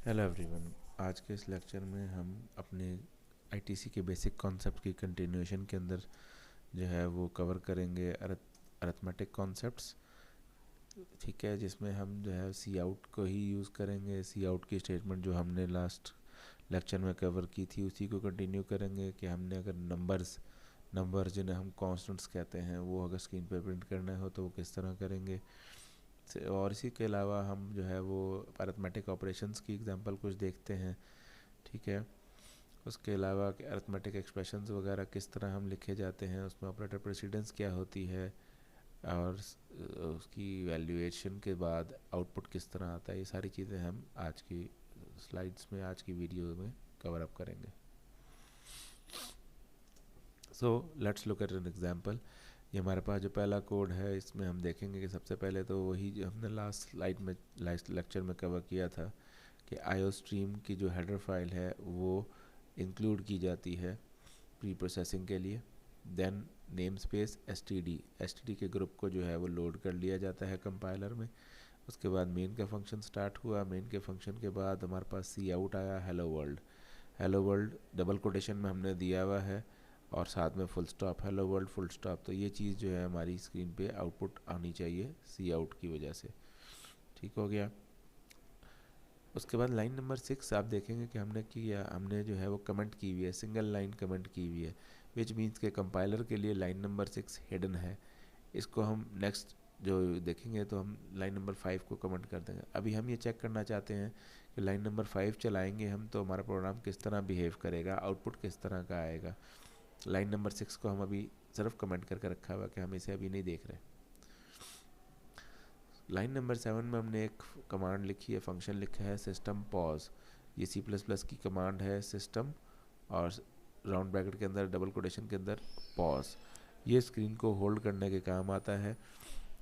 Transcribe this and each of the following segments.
Hello everyone. आज के इस लेक्चर में हम अपने आईटीसी के बेसिक कॉन्सेप्ट की कंटिन्यूएशन के अंदर जो है वो कवर करेंगे अरिथमेटिक कॉन्सेप्ट्स। ठीक है, जिसमें हम जो है सी आउट को ही यूज़ करेंगे। सी आउट की स्टेटमेंट जो हमने लास्ट लेक्चर में कवर की थी उसी को कंटिन्यू करेंगे कि हमने अगर नंबर जिन्हें हम कॉन्स्टेंट्स कहते हैं वो अगर स्क्रीन पे प्रिंट करना हो तो वो किस तरह करेंगे। और इसी के अलावा हम जो है वो अरिथमेटिक ऑपरेशंस की एग्जांपल कुछ देखते हैं। ठीक है, उसके अलावा कि अरिथमेटिक एक्सप्रेशंस वगैरह किस तरह हम लिखे जाते हैं, उसमें ऑपरेटर प्रेसिडेंस क्या होती है और उसकी वैल्यूएशन के बाद आउटपुट किस तरह आता है। ये सारी चीज़ें हम आज की स्लाइड्स में, आज की वीडियो में कवर अप करेंगे। So let's look at an example. ये हमारे पास जो पहला कोड है इसमें हम देखेंगे कि सबसे पहले तो वही जो हमने लास्ट लेक्चर में कवर किया था कि आईओ स्ट्रीम की जो हेडर फाइल है वो इंक्लूड की जाती है प्री प्रोसेसिंग के लिए। Then namespace S T D के ग्रुप को जो है वो लोड कर लिया जाता है कंपाइलर में। उसके बाद मेन का फंक्शन स्टार्ट हुआ। मेन के फंक्शन के बाद हमारे पास सी आउट आया, हेलो वर्ल्ड डबल कोटेशन में हमने दिया हुआ है और साथ में full stop, hello world full stop. तो ये चीज़ जो है हमारी स्क्रीन पे आउटपुट आनी चाहिए सी आउट की वजह से। ठीक हो गया। उसके बाद लाइन नंबर 6 आप देखेंगे कि हमने जो है वो कमेंट की हुई है, सिंगल लाइन कमेंट की हुई है, विच मीन्स के कंपाइलर के लिए लाइन नंबर 6 हिडन है। इसको हम नेक्स्ट जो देखेंगे तो हम लाइन नंबर 5 को कमेंट कर देंगे। अभी हम ये चेक करना चाहते हैं कि लाइन नंबर 5 चलाएंगे हम तो हमारा प्रोग्राम किस तरह बिहेव करेगा, आउटपुट किस तरह का आएगा। लाइन नंबर 6 को हम अभी सिर्फ कमेंट करके रखा हुआ कि हम इसे अभी नहीं देख रहे। लाइन नंबर 7 में हमने एक कमांड लिखी है, फंक्शन लिखा है सिस्टम पॉज। ये सी प्लस प्लस की कमांड है, सिस्टम और राउंड ब्रैकेट के अंदर डबल कोटेशन के अंदर पॉज। ये स्क्रीन को होल्ड करने के काम आता है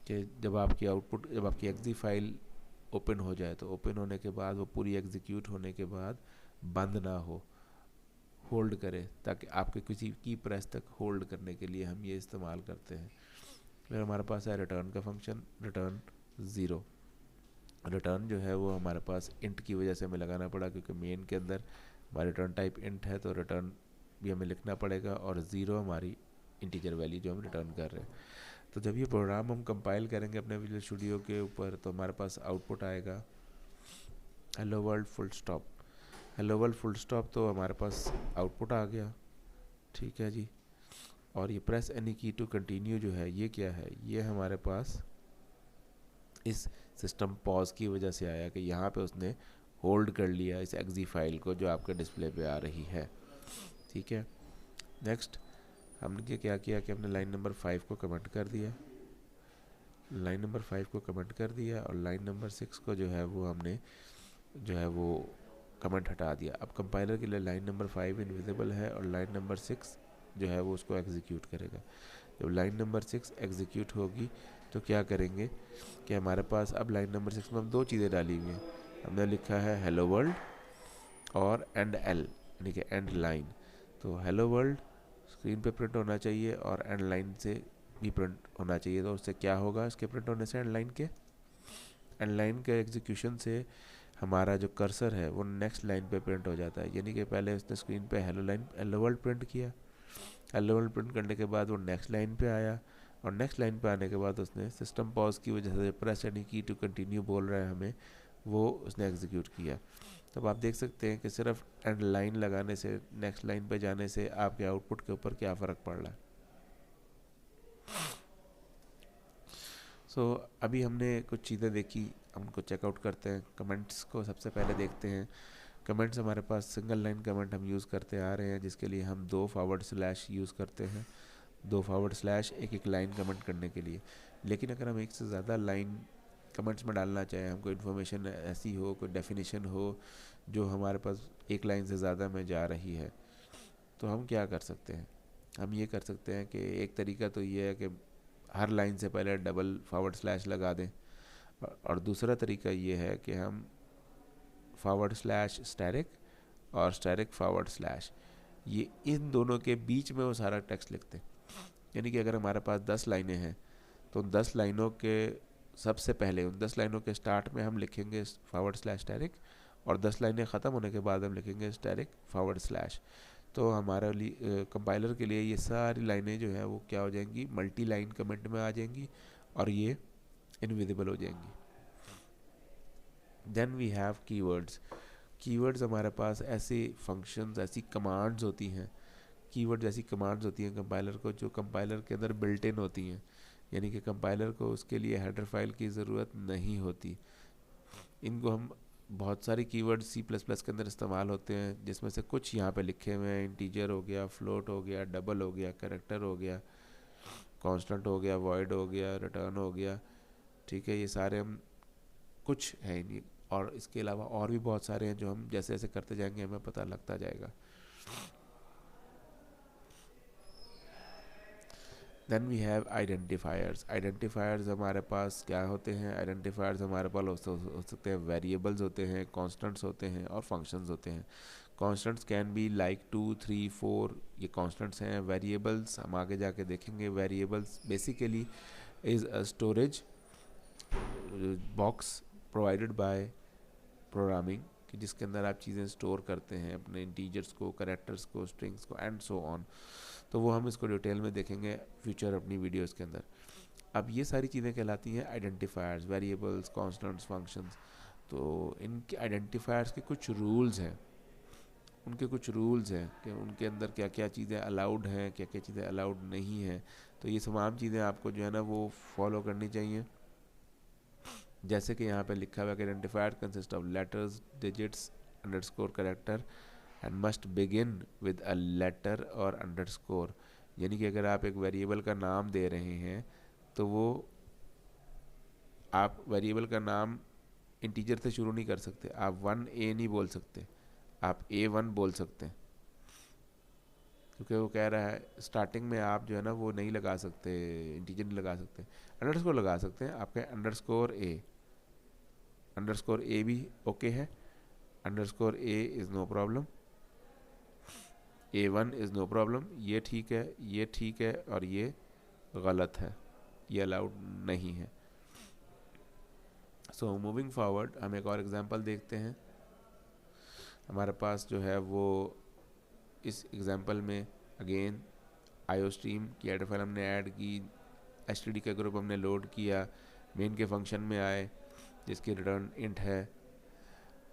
कि जब आपकी एक्जी फाइल ओपन हो जाए तो ओपन होने के बाद वो पूरी एग्जीक्यूट होने के बाद बंद ना हो, होल्ड करे, ताकि आपके किसी की प्रेस तक होल्ड करने के लिए हम ये इस्तेमाल करते हैं। फिर हमारे पास है रिटर्न का फंक्शन, रिटर्न ज़ीरो। रिटर्न जो है वो हमारे पास इंट की वजह से हमें लगाना पड़ा क्योंकि मेन के अंदर हमारा रिटर्न टाइप इंट है, तो रिटर्न भी हमें लिखना पड़ेगा और ज़ीरो हमारी इंटीजर वैल्यू जो हम रिटर्न कर रहे हैं। तो जब ये प्रोग्राम हम कंपाइल करेंगे अपने विजुअल स्टूडियो के ऊपर तो हमारे पास आउटपुट आएगा hello world full stop. Hello world full stop तो हमारे पास आउटपुट आ गया। ठीक है जी। और ये प्रेस एनी की टू कंटिन्यू जो है ये क्या है, ये हमारे पास इस सिस्टम पॉज की वजह से आया कि यहाँ पे उसने होल्ड कर लिया इस एक्जी फाइल को जो आपके डिस्प्ले पे आ रही है। ठीक है। नेक्स्ट हमने क्या किया कि हमने लाइन नंबर 5 को कमेंट कर दिया, लाइन नंबर 5 को कमेंट कर दिया और लाइन नंबर 6 को जो है वो हमने जो है वो कमेंट हटा दिया। अब कंपाइलर के लिए लाइन नंबर 5 इनविजिबल है और लाइन नंबर 6 जो है वो उसको एग्जीक्यूट करेगा। जब लाइन नंबर 6 एग्जीक्यूट होगी तो क्या करेंगे कि हमारे पास अब लाइन नंबर 6 में हम दो चीज़ें डाली हुई हैं। हमने लिखा है हेलो वर्ल्ड और एंड एल यानी कि एंड लाइन। तो हेलो वर्ल्ड स्क्रीन पे प्रिंट होना चाहिए और एंड लाइन से भी प्रिंट होना चाहिए। तो उससे क्या होगा, इसके प्रिंट होने से एंड लाइन के एग्जीक्यूशन से हमारा जो कर्सर है वो नेक्स्ट लाइन पे प्रिंट हो जाता है। यानी कि पहले उसने स्क्रीन पे हेलो वर्ल्ड प्रिंट किया, हेलो वर्ल्ड प्रिंट करने के बाद वो नेक्स्ट लाइन पे आया और नेक्स्ट लाइन पे आने के बाद उसने सिस्टम पॉज की वजह से प्रेस एनी की टू कंटिन्यू बोल रहा है हमें, वो उसने एग्जीक्यूट किया। तब आप देख सकते हैं कि सिर्फ एंड लाइन लगाने से, नेक्स्ट लाइन पे जाने से आपके आउटपुट के ऊपर क्या फ़र्क पड़ रहा है। अभी हमने कुछ चीज़ें देखी, हम उनको चेकआउट करते हैं। कमेंट्स को सबसे पहले देखते हैं। कमेंट्स हमारे पास सिंगल लाइन कमेंट हम यूज़ करते आ रहे हैं जिसके लिए हम 2 फॉरवर्ड स्लैश यूज़ करते हैं। 2 फॉरवर्ड स्लैश एक एक लाइन कमेंट करने के लिए। लेकिन अगर हम एक से ज़्यादा लाइन कमेंट्स में डालना चाहें, हमको इन्फॉर्मेशन ऐसी हो, कोई डेफिनेशन हो जो हमारे पास एक लाइन से ज़्यादा में जा रही है, तो हम क्या कर सकते हैं। हम ये कर सकते हैं कि एक तरीका तो ये है कि हर लाइन से पहले डबल फॉरवर्ड स्लैश लगा दें और दूसरा तरीका ये है कि हम फॉरवर्ड स्लैश स्टैरिक और स्टैरिक फॉरवर्ड स्लैश, ये इन दोनों के बीच में वो सारा टेक्स्ट लिखते हैं। यानी कि अगर हमारे पास 10 लाइनें हैं तो उन 10 लाइनों के सबसे पहले उन 10 लाइनों के स्टार्ट में हम लिखेंगे फॉरवर्ड स्लैश स्टैरिक और 10 लाइनें ख़त्म होने के बाद हम लिखेंगे स्टैटिक फॉरवर्ड स्लैश। तो हमारा कंपाइलर के लिए ये सारी लाइनें जो है वो क्या हो जाएंगी, मल्टी लाइन कमेंट में आ जाएंगी और ये इनविजिबल हो जाएंगी। Then we have keywords. Keywords हमारे पास ऐसे फंक्शंस, ऐसी कमांड्स होती हैं, कीवर्ड्स ऐसी कमांड्स होती हैं कंपाइलर को, जो कंपाइलर के अंदर बिल्ट इन होती हैं, यानी कि कंपाइलर को उसके लिए हेडर फाइल की ज़रूरत नहीं होती। इनको हम बहुत सारी कीवर्ड सी प्लस प्लस के अंदर इस्तेमाल होते हैं, जिसमें से कुछ यहाँ पे लिखे हुए हैं। इंटीजर हो गया, फ्लोट हो गया, डबल हो गया, कैरेक्टर हो गया, कांस्टेंट हो गया, वॉइड हो गया, रिटर्न हो गया। ठीक है, ये सारे हम कुछ हैं नहीं, और इसके अलावा और भी बहुत सारे हैं जो हम जैसे जैसे करते जाएंगे हमें पता लगता जाएगा। Then we have identifiers. Identifiers हमारे पास क्या होते हैं? आइडेंटिफायर्स हमारे पास हो सकते हैं वेरिएबल्स होते हैं, कॉन्स्टेंट्स होते हैं और फंक्शंस होते हैं। कॉन्स्टेंट्स कैन बी लाइक 2, 3, 4, ये कॉन्स्टेंट्स हैं। वेरिएबल्स हम आगे जाके देखेंगे। Variables basically is a storage box provided by programming, कि जिसके अंदर आप चीज़ें स्टोर करते हैं, अपने इंटीजर्स को, कैरेक्टर्स को, स्ट्रिंग्स को एंड सो ऑन। तो वो हम इसको डिटेल में देखेंगे फ्यूचर अपनी वीडियोस के अंदर। अब ये सारी चीज़ें कहलाती हैं आइडेंटिफायर्स, वेरिएबल्स, कॉन्स्टेंट्स, फंक्शंस। तो इनके आइडेंटिफायर्स के कुछ रूल्स हैं, उनके कुछ रूल्स हैं कि उनके अंदर क्या क्या चीज़ें अलाउड हैं, क्या क्या चीज़ें अलाउड नहीं हैं। तो ये तमाम चीज़ें आपको जो है ना वो फॉलो करनी चाहिए। जैसे कि यहाँ पे लिखा हुआ है कि identifier consist of letters, digits, underscore, character and must begin with a letter और अंडरस्कोर। यानी कि अगर आप एक वेरिएबल का नाम दे रहे हैं तो वो आप वेरिएबल का नाम इंटीजर से शुरू नहीं कर सकते। आप 1a नहीं बोल सकते, आप a1 बोल सकते हैं, क्योंकि वो कह रहा है स्टार्टिंग में आप जो है ना वो नहीं लगा सकते, इंटीजर नहीं लगा सकते। अंडरस्कोर लगा सकते हैं, आपके अंडरस्कोर ए भी ओके है, underscore A is no problem, A1 is no problem, ये ठीक है, ये ठीक है और ये गलत है, ये अलाउड नहीं है। सो मूविंग फॉरवर्ड हम एक और एग्जांपल देखते हैं। हमारे पास जो है वो इस एग्जांपल में अगेन आईओस्ट्रीम की हेडर फाइल हमने ऐड की, एसटीडी का ग्रुप हमने लोड किया, मेन के फंक्शन में आए जिसकी रिटर्न इंट है।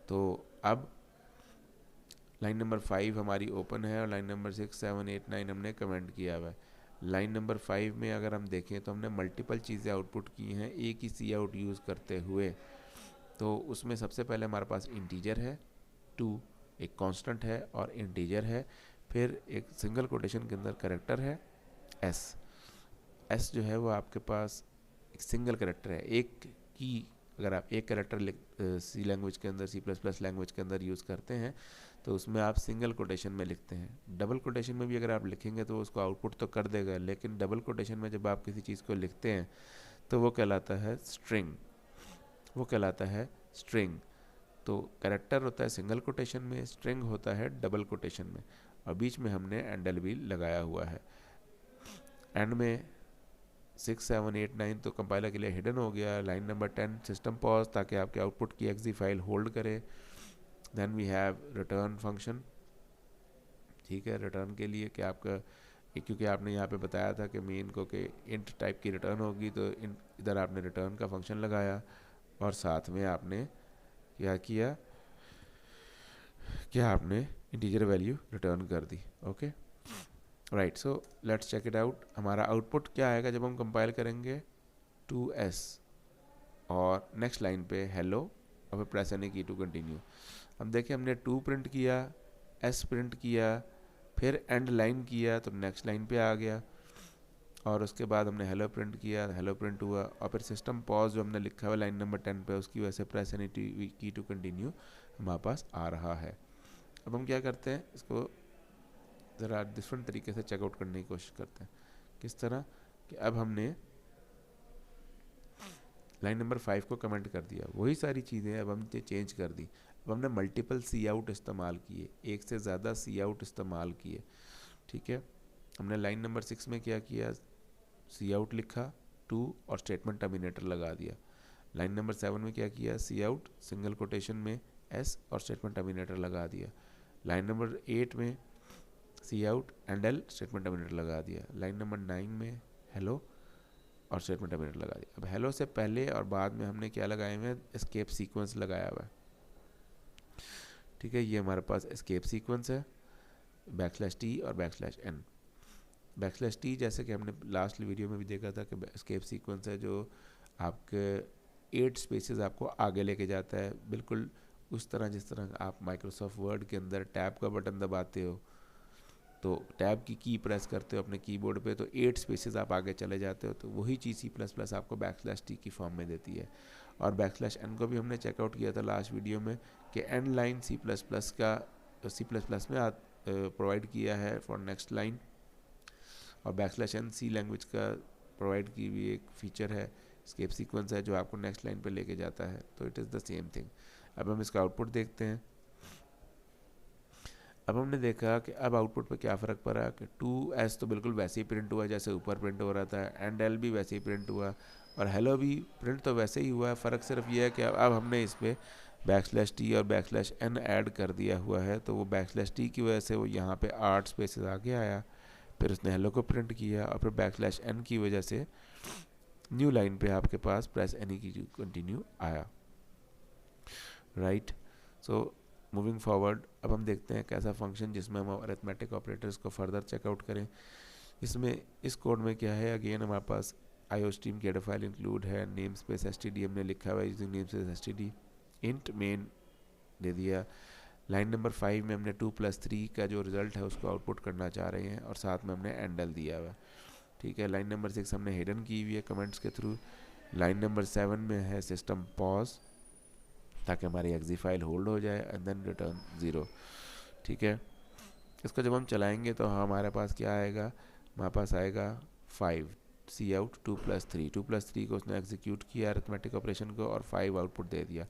तो अब लाइन नंबर 5 हमारी ओपन है और लाइन नंबर 6, 7, 8, 9 हमने कमेंट किया हुआ है। लाइन नंबर 5 में अगर हम देखें तो हमने मल्टीपल चीज़ें आउटपुट की हैं एक ही सी आउट यूज़ करते हुए। तो उसमें सबसे पहले हमारे पास इंटीजर है 2, एक कांस्टेंट है और इंटीजर है, फिर एक सिंगल कोटेशन के अंदर कैरेक्टर है एस जो है वो आपके पास एक सिंगल कैरेक्टर है। एक की अगर आप एक कैरेक्टर सी लैंग्वेज के अंदर, सी प्लस प्लस लैंग्वेज के अंदर यूज़ करते हैं तो उसमें आप सिंगल कोटेशन में लिखते हैं। डबल कोटेशन में भी अगर आप लिखेंगे तो उसको आउटपुट तो कर देगा, लेकिन डबल कोटेशन में जब आप किसी चीज़ को लिखते हैं तो वो कहलाता है स्ट्रिंग, वो कहलाता है स्ट्रिंग। तो कैरेक्टर होता है सिंगल कोटेशन में, स्ट्रिंग होता है डबल कोटेशन में, और बीच में हमने एंडल भी लगाया हुआ है। एंड में 6, 7, 8, 9 तो कंपाइलर के लिए हिडन हो गया। लाइन नंबर 10 सिस्टम पॉज, ताकि आपके आउटपुट की एक्जी फाइल होल्ड करे। Then we have return function. ठीक है, रिटर्न के लिए कि आपका, क्योंकि आपने यहाँ पे बताया था कि मेन को कि इंट टाइप की रिटर्न होगी, तो इधर आपने रिटर्न का फंक्शन लगाया और साथ में आपने क्या किया कि आपने इंटीजर वैल्यू रिटर्न कर दी। Okay right, so let's check it out. हमारा आउटपुट क्या आएगा जब हम कंपाइल करेंगे? 2s और नेक्स्ट लाइन पे हेलो और फिर प्रेस एनी की टू कंटिन्यू। हम देखें हमने 2 प्रिंट किया, s प्रिंट किया, फिर एंड लाइन किया तो नेक्स्ट लाइन पे आ गया, और उसके बाद हमने हेलो प्रिंट किया, हेलो प्रिंट हुआ, और फिर सिस्टम पॉज जो हमने लिखा हुआ लाइन नंबर 10 पे उसकी वजह से प्रेस एनी की टू कंटिन्यू हमारे पास आ रहा है। अब हम क्या करते हैं, इसको ज़रा डिफरेंट तरीके से चेकआउट करने की कोशिश करते हैं। किस तरह कि अब हमने लाइन नंबर 5 को कमेंट कर दिया, वही सारी चीज़ें अब हमने चेंज कर दी। अब हमने मल्टीपल सी आउट इस्तेमाल किए, एक से ज़्यादा सी आउट इस्तेमाल किए। ठीक है, हमने लाइन नंबर 6 में क्या किया, सी आउट लिखा 2 और स्टेटमेंट टर्मिनेटर लगा दिया। लाइन नंबर 7 में क्या किया, सी आउट सिंगल कोटेशन में एस और स्टेटमेंट टर्मिनेटर लगा दिया। लाइन नंबर 8 में C out end L statement terminator लगा दिया। लाइन नंबर 9 में हेलो और स्टेटमेंट टर्मिनेटर लगा दिया। अब हेलो से पहले और बाद में हमने क्या लगाए हुए हैं, एस्केप सीक्वेंस लगाया हुआ है। ठीक है, ये हमारे पास एस्केप सीक्वेंस है, \t और \n। \t जैसे कि हमने लास्ट वीडियो में भी देखा था कि एस्केप सीक्वेंस है जो आपके 8 स्पेसेस आपको आगे लेके जाता है, बिल्कुल उस तरह जिस तरह आप माइक्रोसॉफ्ट वर्ड के अंदर टैब का बटन दबाते हो तो टैब की प्रेस करते हो अपने कीबोर्ड पे तो 8 स्पेसेस आप आगे चले जाते हो, तो वही चीज़ C++ आपको \t की फॉर्म में देती है। और \n को भी हमने चेकआउट किया था लास्ट वीडियो में कि n लाइन C++ में प्रोवाइड किया है फॉर नेक्स्ट लाइन, और \n C लैंग्वेज का प्रोवाइड की भी एक फीचर है, स्केप सीक्वेंस है जो आपको नेक्स्ट लाइन पे लेके जाता है। तो it is the same thing. अब हम इसका आउटपुट देखते हैं। अब हमने देखा कि अब आउटपुट पे क्या फ़र्क पड़ा कि 2s तो बिल्कुल वैसे ही प्रिंट हुआ जैसे ऊपर प्रिंट हो रहा था, एंड एल भी वैसे ही प्रिंट हुआ, और हेलो भी प्रिंट तो वैसे ही हुआ है। फ़र्क सिर्फ ये है कि अब हमने इस पर \t और \n ऐड कर दिया हुआ है, तो वो \t की वजह से वो यहाँ पे 8 स्पेसेस आगे आया, फिर उसने हेलो को प्रिंट किया, और फिर \n की वजह से न्यू लाइन पे आपके पास प्रेस एनी की कंटिन्यू आया, राइट। सो मूविंग फॉरवर्ड, अब हम देखते हैं कैसा फंक्शन जिसमें हम अरिथमेटिक ऑपरेटर्स को फर्दर चेकआउट करें। इसमें इस कोड में क्या है, अगेन हमारे पास IOStream की हेडर फाइल इंक्लूड है, नेम स्पेस std हमने लिखा हुआ है using name space std, int main दे दिया। लाइन नंबर 5 में हमने 2+3 का जो रिजल्ट है उसको आउटपुट करना चाह रहे हैं, और साथ में हमने एंडल दिया हुआ है। ठीक है, लाइन नंबर 6 हमने हिडन की हुई है कमेंट्स के थ्रू। लाइन नंबर 7 में है सिस्टम पॉज, ताकि हमारी एग्जी फाइल होल्ड हो जाए, एंड देन रिटर्न 0। ठीक है, इसको जब हम चलाएंगे तो हमारे पास क्या आएगा, हमारे पास आएगा 5 सी आउट 2+3। 2+3 को उसने एग्जीक्यूट किया अरिथमेटिक ऑपरेशन को, और 5 आउटपुट दे दिया।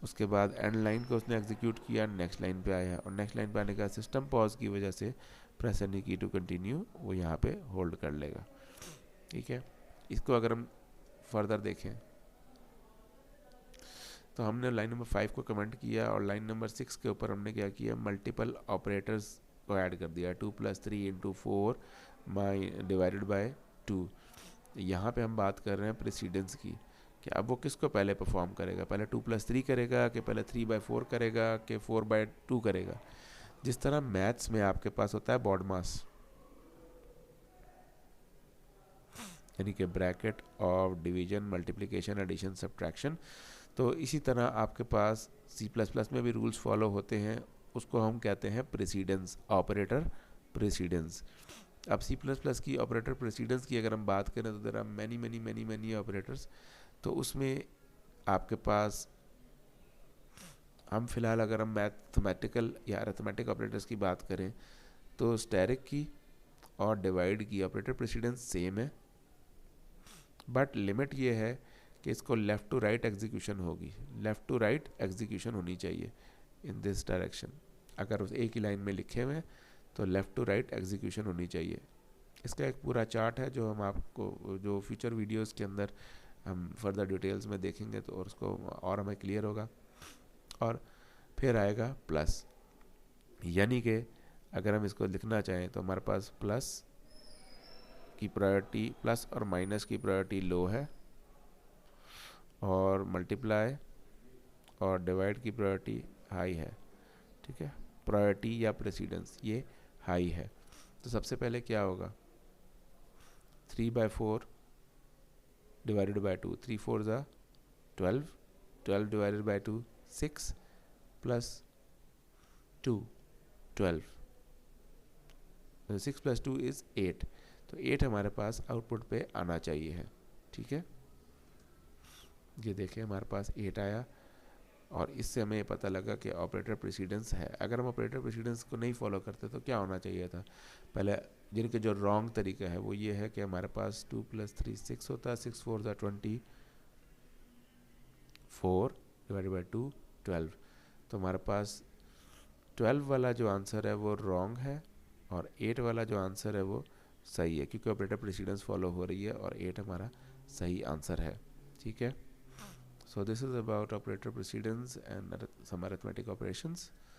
उसके बाद एंड लाइन को उसने एग्जीक्यूट किया, नेक्स्ट लाइन पे आया, और नेक्स्ट लाइन पे आने का सिस्टम पॉज की वजह से प्रेस एनी की टू कंटिन्यू वो यहाँ पे होल्ड कर लेगा। ठीक है, इसको अगर हम फर्दर देखें तो हमने लाइन नंबर 5 को कमेंट किया, और लाइन नंबर 6 के ऊपर हमने क्या किया, मल्टीपल ऑपरेटर्स को ऐड कर दिया, 2+3 इंटू 4 डिवाइडेड बाय 2। यहाँ पे हम बात कर रहे हैं प्रेसिडेंस की, कि अब वो किसको पहले परफॉर्म करेगा, पहले 2+3 करेगा कि पहले 3/4 करेगा कि 4/2 करेगा। जिस तरह मैथ्स में आपके पास होता है बॉड मास, यानी कि bracket of division, multiplication, addition, subtraction, तो इसी तरह आपके पास C++ में भी रूल्स फॉलो होते हैं, उसको हम कहते हैं प्रेसिडेंस, ऑपरेटर प्रेसिडेंस। अब C++ की ऑपरेटर प्रेसिडेंस की अगर हम बात करें तो देयर आर मैनी ऑपरेटर्स। तो उसमें आपके पास हम फिलहाल अगर हम मैथमेटिकल या अरिथमेटिक ऑपरेटर्स की बात करें तो स्टैरिक की और डिवाइड की ऑपरेटर प्रेसिडेंस सेम है, बट लिमिट ये है कि इसको लेफ़्ट टू राइट एग्जीक्यूशन होगी, लेफ़्ट टू राइट एग्जीक्यूशन होनी चाहिए इन दिस डायरेक्शन। अगर उस एक ही लाइन में लिखे हुए तो लेफ़्ट टू राइट एग्जीक्यूशन होनी चाहिए। इसका एक पूरा चार्ट है जो हम आपको जो फ्यूचर वीडियोस के अंदर हम फर्दर डिटेल्स में देखेंगे तो और उसको और हमें क्लियर होगा। और फिर आएगा प्लस, यानी कि अगर हम इसको लिखना चाहें तो हमारे पास प्लस की प्रायोरिटी, प्लस और माइनस की प्रायोरिटी लो है, और मल्टीप्लाई और डिवाइड की प्रायोरिटी हाई है। ठीक है, प्रायोरिटी या प्रेसिडेंस ये हाई है। तो सबसे पहले क्या होगा, 3/4 डिवाइडेड बाय 2, 3 4 ज़ा 12, 12 डिवाइडेड बाय 2 6 प्लस 2 12, 6 + 2 इज़ 8। तो 8 हमारे पास आउटपुट पे आना चाहिए है। ठीक है, ये देखें हमारे पास 8 आया, और इससे हमें पता लगा कि ऑपरेटर प्रेसिडेंस है। अगर हम ऑपरेटर प्रेसिडेंस को नहीं फॉलो करते तो क्या होना चाहिए था, पहले जिनके जो रॉन्ग तरीका है वो ये है कि हमारे पास 2 + 3 6 होता है, 6 4 ज़ा 20, 4 डिवाइडेड बाई 2 12। तो हमारे पास 12 वाला जो आंसर है वो रॉन्ग है, और 8 वाला जो आंसर है वो सही है, क्योंकि ऑपरेटर प्रेसिडेंस फॉलो हो रही है, और 8 हमारा सही आंसर है। ठीक है, So this is about operator precedence and some arithmetic operations.